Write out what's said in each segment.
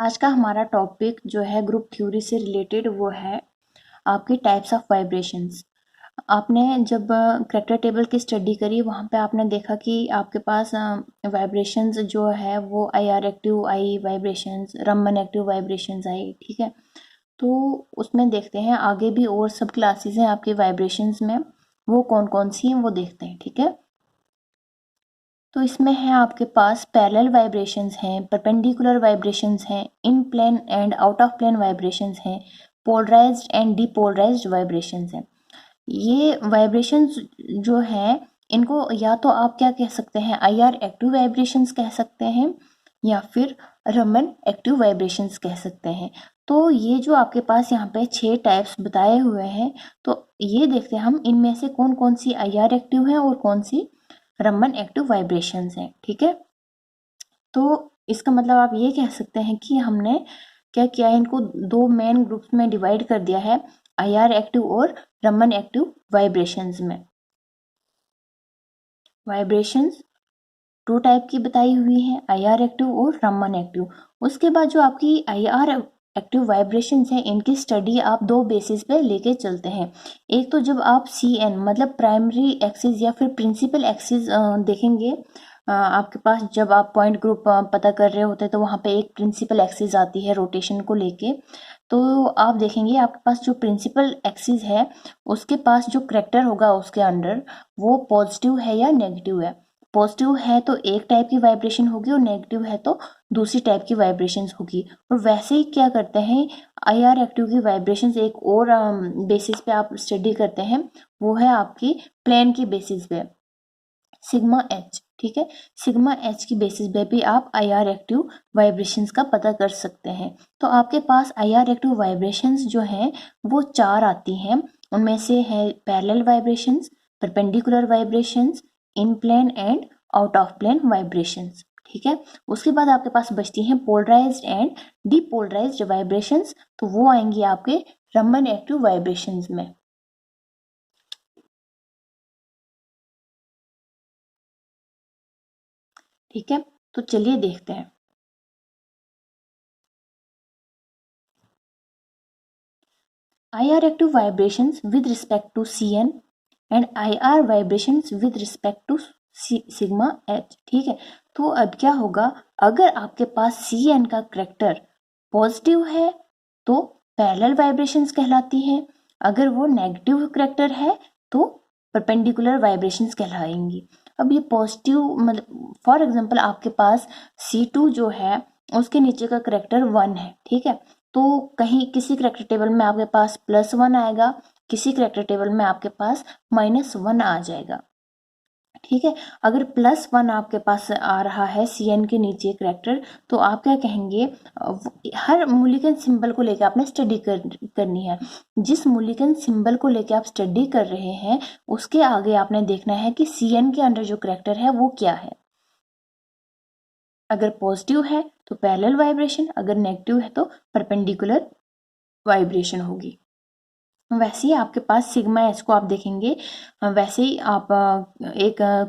आज का हमारा टॉपिक जो है ग्रुप थ्योरी से रिलेटेड वो है आपके टाइप्स ऑफ वाइब्रेशंस। आपने जब करेक्टर टेबल की स्टडी करी वहाँ पे आपने देखा कि आपके पास वाइब्रेशंस जो है वो I R active I vibrations, Raman active vibrations आई। ठीक है, तो उसमें देखते हैं आगे भी और सब क्लासेस हैं आपके वाइब्रेशंस में, वो कौन कौन सी हैं वो देखते हैं। ठीक है, तो इसमें है आपके पास पैरेलल वाइब्रेशंस हैं, परपेंडिकुलर वाइब्रेशंस हैं, in plane and out of plane vibrations हैं, पोलराइज्ड एंड डीपोलराइज्ड वाइब्रेशंस हैं। ये वाइब्रेशंस जो हैं इनको या तो आप क्या कह सकते हैं, आई आर एक्टिव वाइब्रेशंस कह सकते हैं या फिर रमन एक्टिव वाइब्रेशंस कह सकते हैं। तो ये जो आपके पास यहाँ पे 6 टाइप्स बताए हुए हैं, तो ये देखते हैं हम इनमें से कौन कौन सी आई आर एक्टिव है और कौन सी रमन एक्टिव वाइब्रेशंस हैं। ठीक है, तो इसका मतलब आप ये कह सकते हैं कि हमने क्या किया है, इनको दो मेन ग्रुप्स में डिवाइड कर दिया है, आई आर एक्टिव और रमन एक्टिव वाइब्रेशंस में। वाइब्रेशंस 2 टाइप की बताई हुई है, आई आर एक्टिव और रमन एक्टिव। उसके बाद जो आपकी आई आर एक्टिव वाइब्रेशंस हैं इनकी स्टडी आप दो बेसिस पे लेके चलते हैं। एक तो जब आप सी एन मतलब प्राइमरी एक्सिस या फिर प्रिंसिपल एक्सिस देखेंगे, आपके पास जब आप पॉइंट ग्रुप पता कर रहे होते हैं तो वहाँ पे एक प्रिंसिपल एक्सिस आती है रोटेशन को लेके। तो आप देखेंगे आपके पास जो प्रिंसिपल एक्सिस है उसके पास जो करेक्टर होगा उसके अंडर वो पॉजिटिव है या नेगेटिव है। पॉजिटिव है तो एक टाइप की वाइब्रेशन होगी और नेगेटिव है तो दूसरी टाइप की वाइब्रेशन होगी। और वैसे ही क्या करते हैं, आई आर एक्टिव की वाइब्रेशन एक और बेसिस पे आप स्टडी करते हैं, वो है आपकी प्लेन की बेसिस पे सिग्मा एच। ठीक है, सिग्मा एच की बेसिस पे भी आप आई आर एक्टिव वाइब्रेशंस का पता कर सकते हैं। तो आपके पास आई आर एक्टिव वाइब्रेशंस जो हैं वो 4 आती हैं, उनमें से है parallel vibrations, perpendicular vibrations, in plane and out of plane vibrations. ठीक है, उसके बाद आपके पास बचती हैं पोलराइज्ड एंड डीपोलराइज्ड वाइब्रेशंस, तो वो आएंगी आपके रमन एक्टिव वाइब्रेशंस में। ठीक है, तो चलिए देखते हैं। IR active vibrations with respect to Cn and IR vibrations with respect to sigma h। ठीक है, तो अब क्या होगा, अगर आपके पास Cn का करेक्टर पॉजिटिव है तो पैरेलल वाइब्रेशंस कहलाती है, अगर वो नेगेटिव करेक्टर है तो परपेंडिकुलर वाइब्रेशंस कहलाएंगी। अब ये पॉजिटिव मतलब फॉर एग्जांपल आपके पास C2 जो है उसके नीचे का करेक्टर 1 है। ठीक है, तो कहीं किसी करेक्टर टेबल में आपके पास +1 आएगा, किसी करेक्टर टेबल में आपके पास -1 आ जाएगा। ठीक है, अगर +1 आपके पास आ रहा है Cn के नीचे करेक्टर, तो आप क्या कहेंगे, हर मूल्यांकन सिंबल को लेकर आपने स्टडी करनी है। जिस मूल्यांकन सिंबल को लेकर आप स्टडी कर रहे हैं उसके आगे आपने देखना है कि Cn के अंडर जो करेक्टर है वो क्या है। अगर पॉजिटिव है तो पैरेलल वाइब्रेशन, अगर नेगेटिव है तो परपेंडिकुलर वाइब्रेशन होगी। वैसे ही आपके पास सिग्मा एच को आप देखेंगे, वैसे ही आप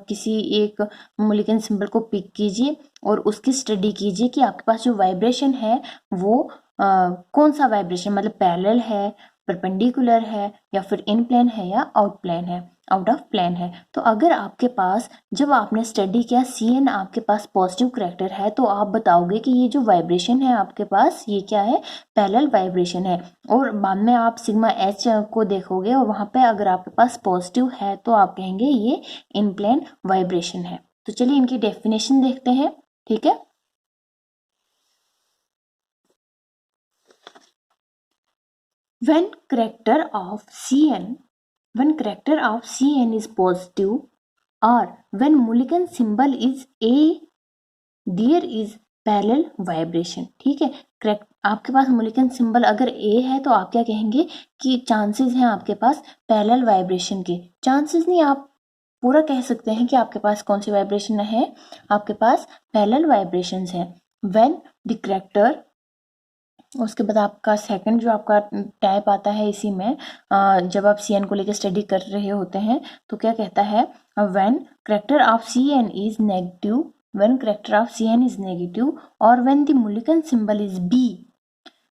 किसी एक मूल्यांकन सिंबल को पिक कीजिए और उसकी स्टडी कीजिए कि आपके पास जो वाइब्रेशन है वो कौन सा वाइब्रेशन, मतलब पैरेलल है, परपेंडिकुलर है या फिर इन प्लेन है या आउट ऑफ प्लेन है। तो अगर आपके पास जब आपने स्टडी किया Cn आपके पास पॉजिटिव करेक्टर है तो आप बताओगे कि ये जो वाइब्रेशन है आपके पास ये क्या है, पैरेलल वाइब्रेशन है। और बाद में आप सिग्मा एच को देखोगे और वहां पे अगर आपके पास पॉजिटिव है तो आप कहेंगे ये इन प्लेन वाइब्रेशन है। तो चलिए इनकी डेफिनेशन देखते हैं। ठीक है, when character of Cn when character of Cn is positive or when Mulligan symbol is A, there is parallel vibration. ठीक है, करेक्ट, आपके पास मूल्यांकन सिंबल अगर ए है तो आप क्या कहेंगे कि चांसेस हैं आपके पास पैरेलल वाइब्रेशन के। चांसेस नहीं, आप पूरा कह सकते हैं कि आपके पास कौन सी वाइब्रेशन है, आपके पास पैरेलल वाइब्रेशंस हैं। व्हेन द करेक्टर, उसके बाद आपका सेकंड जो आपका टाइप आता है इसी में, जब आप Cn को लेकर स्टडी कर रहे होते हैं तो क्या कहता है, when character of Cn is negative when character of Cn is negative or when the Mulliken symbol is B,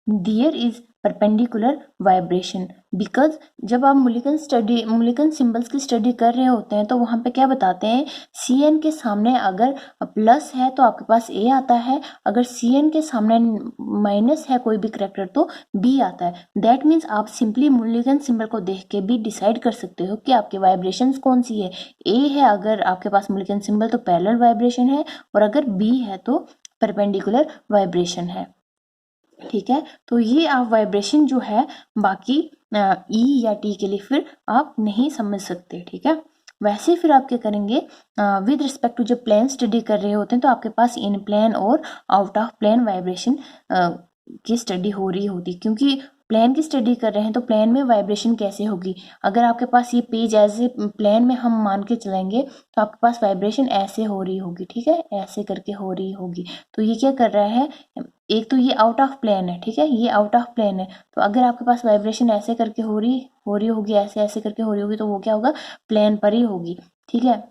there is perpendicular vibration. Because जब आप मुलिकन सिंबल्स की स्टडी कर रहे होते हैं तो वहाँ पे क्या बताते हैं, Cn के सामने अगर प्लस है तो आपके पास A आता है, अगर Cn के सामने माइनस है कोई भी करेक्टर तो B आता है। दैट मीन्स आप सिंपली मुलिकन सिंबल को देख के भी डिसाइड कर सकते हो कि आपके वाइब्रेशंस कौन सी है। A है अगर आपके पास मुलिकन सिंबल तो पैरेलल वाइब्रेशन है, और अगर B है तो परपेंडिकुलर वाइब्रेशन है। ठीक है, तो ये आप वाइब्रेशन जो है बाकी ई या टी के लिए फिर आप नहीं समझ सकते। ठीक है, वैसे फिर आप क्या करेंगे, विद रिस्पेक्ट टू जब प्लेन स्टडी कर रहे होते हैं तो आपके पास इन प्लेन और आउट ऑफ प्लेन वाइब्रेशन की स्टडी हो रही होती, क्योंकि प्लेन की स्टडी कर रहे हैं तो प्लेन में वाइब्रेशन कैसे होगी। अगर आपके पास ये पेज ऐसे प्लेन में हम मान के चलेंगे तो आपके पास वाइब्रेशन ऐसे हो रही होगी। ठीक है, ऐसे करके हो रही होगी। तो ये क्या कर रहा है, एक तो ये आउट ऑफ प्लेन है। ठीक है, ये आउट ऑफ प्लेन है, तो अगर आपके पास वाइब्रेशन ऐसे करके हो रही होगी, ऐसे ऐसे करके हो रही होगी, तो वो क्या होगा, प्लेन पर ही होगी। ठीक है,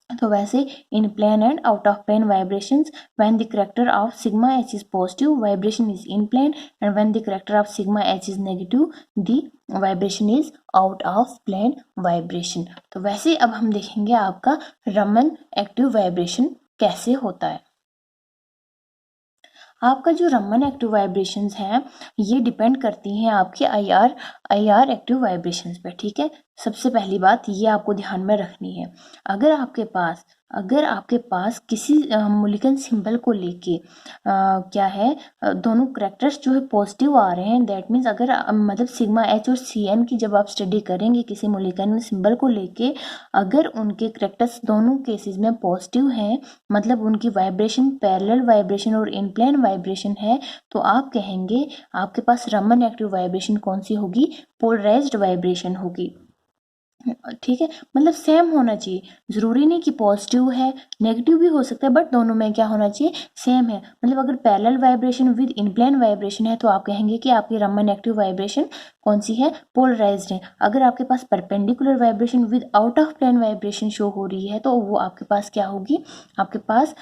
तो वैसे in plane and out of plane vibrations, when the character of sigma H is positive vibration is in plane, and when the character of sigma H is negative the vibration is out of plane vibration. तो वैसे अब हम देखेंगे आपका Raman active vibration कैसे होता है। आपका जो रमन एक्टिव वाइब्रेशंस हैं ये डिपेंड करती हैं आपके आई आर एक्टिव वाइब्रेशंस पे। ठीक है, सबसे पहली बात ये आपको ध्यान में रखनी है, अगर आपके पास किसी मुलिकन सिंबल को लेके क्या है, दोनों करेक्टर्स जो है पॉजिटिव आ रहे हैं, दैट मीन्स अगर मतलब सिग्मा एच और Cn की जब आप स्टडी करेंगे किसी मुलिकन सिंबल को लेके, अगर उनके करेक्टर्स दोनों केसेस में पॉजिटिव हैं, मतलब उनकी वाइब्रेशन पैरेलल वाइब्रेशन और इन प्लेन वाइब्रेशन है, तो आप कहेंगे आपके पास रमन एक्टिव वाइब्रेशन कौन सी होगी, पोलराइज्ड वाइब्रेशन होगी। ठीक है, मतलब सेम होना चाहिए, जरूरी नहीं कि पॉजिटिव है, नेगेटिव भी हो सकता है, बट दोनों में क्या होना चाहिए, सेम है। मतलब अगर parallel vibration with in-plane vibration है तो आप कहेंगे कि आपकी रमन एक्टिव वाइब्रेशन कौन सी है, पोलराइज्ड है। अगर आपके पास perpendicular vibration with out of plane vibration show हो रही है तो वो आपके पास क्या होगी, आपके पास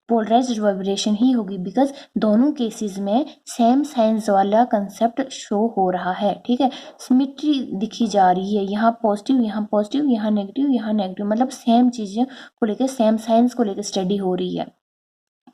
पोलराइज्ड वाइब्रेशन ही होगी, बिकॉज दोनों केसेस में सेम साइंस वाला कंसेप्ट शो हो रहा है। ठीक है, सिमेट्री दिखी जा रही है, यहाँ पॉजिटिव यहाँ नेगेटिव, मतलब सेम चीज़ें को लेकर सेम साइंस को लेकर स्टडी हो रही है।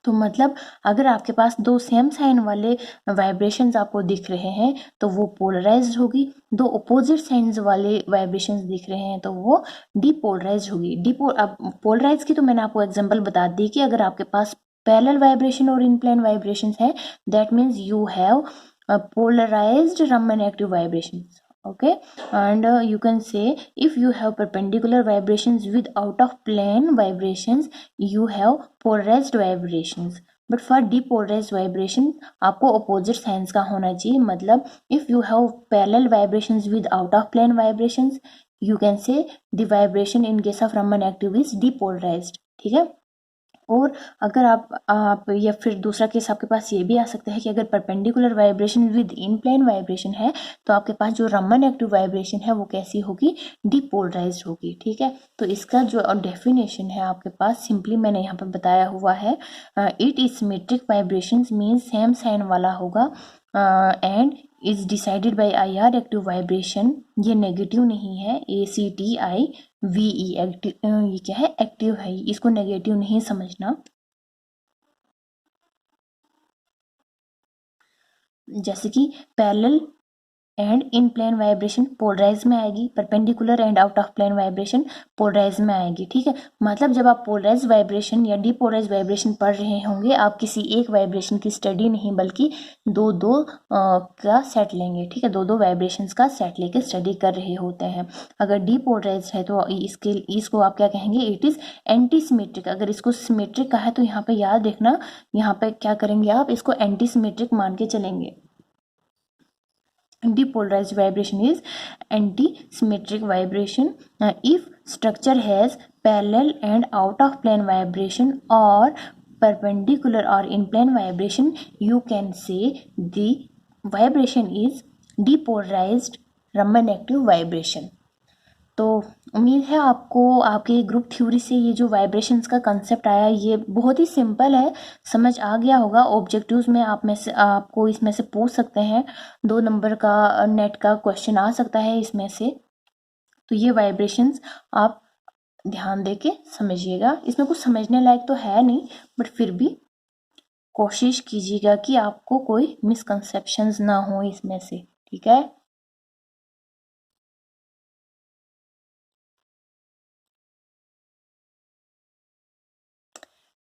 तो मतलब अगर आपके पास दो सेम साइन वाले वाइब्रेशंस आपको दिख रहे हैं तो वो पोलराइज्ड होगी, दो अपोजिट साइंस वाले वाइब्रेशंस दिख रहे हैं तो वो डीपोलराइज्ड होगी। अब पोलराइज की तो मैंने आपको एग्जांपल बता दी कि अगर आपके पास पैरेलल वाइब्रेशन और इन प्लेन वाइब्रेशंस है, that means you have polarized Raman active vibrations. Okay, and you can say if you have perpendicular vibrations with out of plane vibrations, you have polarized vibrations. But for depolarized vibration आपको opposite signs का होना चाहिए, मतलब if you have parallel vibrations with out of plane vibrations, you can say the vibration in case of Raman active is depolarized. ठीक है, और अगर आप या फिर दूसरा केस आपके पास ये भी आ सकता है कि अगर perpendicular vibration with in plane vibration है तो आपके पास जो रमन एक्टिव वाइब्रेशन है वो कैसी होगी, डीपोलराइज्ड होगी। ठीक है, तो इसका जो डेफिनेशन है आपके पास सिंपली मैंने यहाँ पर बताया हुआ है, it is symmetric vibration means same sign वाला होगा, and is decided by IR active vibration, ये नेगेटिव नहीं है, ACTIVE एक्टिव, ये क्या है, एक्टिव है, इसको नेगेटिव नहीं समझना। जैसे कि parallel and in plane vibration polarize में आएगी, perpendicular and out of plane vibration polarize में आएगी। ठीक है, मतलब जब आप पोलराइज वाइब्रेशन या डीपोलराइज वाइब्रेशन पढ़ रहे होंगे, आप किसी एक वाइब्रेशन की स्टडी नहीं बल्कि दो का सेट लेंगे। ठीक है, दो वाइब्रेशंस का सेट लेके स्टडी कर रहे होते हैं। अगर डीपोलराइज है तो इसको आप क्या कहेंगे, इट इज एंटी सिमेट्रिक। अगर इसको सिमेट्रिक का है तो यहाँ पे याद रखना, यहाँ पे क्या करेंगे आप, इसको एंटी सिमेट्रिक मान के चलेंगे। Depolarized vibration is anti-symmetric vibration. If structure has parallel and out of plane vibration or perpendicular or in plane vibration, you can say the vibration is depolarized Raman active vibration. तो उम्मीद है आपको आपके group theory से ये जो vibrations का concept आया ये बहुत ही सिंपल है, समझ आ गया होगा। ऑब्जेक्टिव्स में आप में से आपको इसमें से पूछ सकते हैं, 2 नंबर का नेट का क्वेश्चन आ सकता है इसमें से। तो ये वाइब्रेशंस आप ध्यान दे के समझिएगा। इसमें कुछ समझने लायक तो है नहीं, बट फिर भी कोशिश कीजिएगा कि आपको कोई मिसकंसेप्शंस ना हो इसमें से, ठीक है।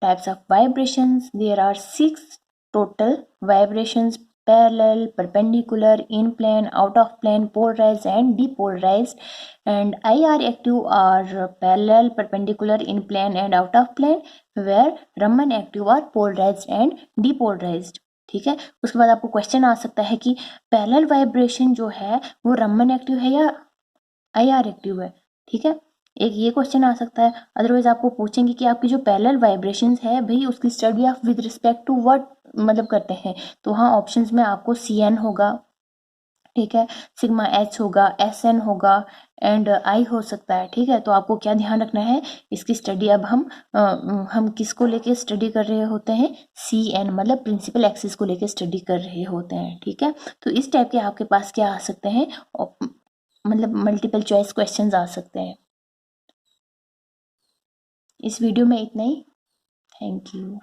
Types of vibrations. There are 6 total vibrations: parallel, perpendicular, in plane, out of plane, polarized and depolarized. And IR active are parallel, perpendicular, in plane and out of plane, where Raman active are polarized and depolarized. ठीक है। उसके बाद आपको question आ सकता है कि parallel vibration जो है वो रमन एक्टिव है या IR एक्टिव है, ठीक है। एक ये क्वेश्चन आ सकता है। अदरवाइज आपको पूछेंगे कि आपकी जो पैरेलल वाइब्रेशंस है भाई उसकी स्टडी आप विद रिस्पेक्ट टू व्हाट मतलब करते हैं, तो हाँ ऑप्शंस में आपको CN होगा, ठीक है, सिग्मा H होगा, SN होगा एंड I हो सकता है, ठीक है। तो आपको क्या ध्यान रखना है, इसकी स्टडी अब हम किसको लेके स्टडी कर रहे होते हैं, CN मतलब प्रिंसिपल एक्सिस को लेके स्टडी कर रहे होते हैं, ठीक है। तो इस टाइप के आपके पास क्या आ सकते हैं, मतलब मल्टीपल चॉइस क्वेश्चंस आ सकते हैं। इस वीडियो में इतना ही। Thank you.